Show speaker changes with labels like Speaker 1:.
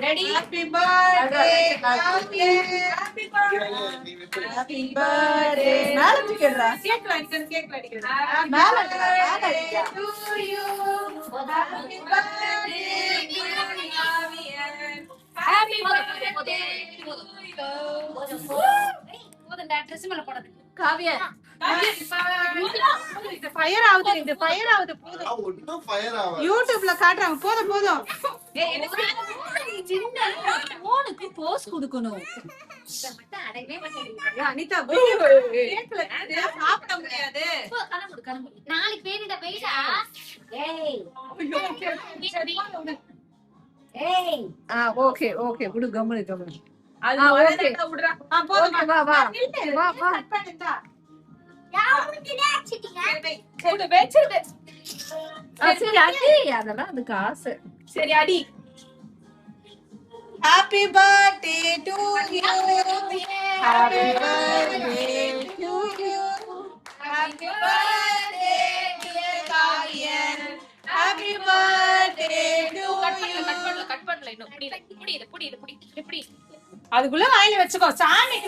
Speaker 1: Ready?
Speaker 2: Happy birthday, Kaviyan.
Speaker 1: Happy birthday.
Speaker 2: மேல தூக்கிடுறா.
Speaker 1: Cake அடிக்கணும்.
Speaker 2: மேல அடிக்கா.
Speaker 1: To you. Happy birthday, Kaviyan. Happy birthday to you. போதும்டா dress மேல போடாத.
Speaker 2: காவியா.
Speaker 1: இது ஃபயர் ஆகுது போதும்.
Speaker 3: ஒண்ணும் ஃபயர் ஆவா.
Speaker 2: யூடியூப்ல காட்டுறாங்க. போதும்.
Speaker 1: ஏய் எனக்கு சின்ன
Speaker 4: போனுக்கு போஸ் கொடுக்கணும்.
Speaker 1: இத மட்டும் அடங்கவே மாட்டேங்குது.
Speaker 2: அனிதா
Speaker 1: கேக்ல சாப்பிட முடியாது.
Speaker 4: கனவு நாளைக்கு பேரிட பேசா. ஏய்
Speaker 1: சரி.
Speaker 4: ஏய்
Speaker 2: ஓகே விடு கம்முனு.
Speaker 1: அது
Speaker 2: okay.
Speaker 1: வரதா விடுறா.
Speaker 2: போதும் வா.
Speaker 1: கட் பண்ணிட்டா.
Speaker 4: யாருக்கு நேச்சிட்டீங்க?
Speaker 1: சரி வெச்சிரு.
Speaker 2: சரி அடி. அதெல்லாம் அது காசு.
Speaker 1: சரி அடி.
Speaker 2: Happy birthday to you. Happy birthday to you. Happy birthday dear Kaviyan. Happy birthday to you.
Speaker 1: Cut பண்ணல இன்னும் புடி. அதுக்குள்ள வாயில வெச்சுக்கோ. சாமிக்கு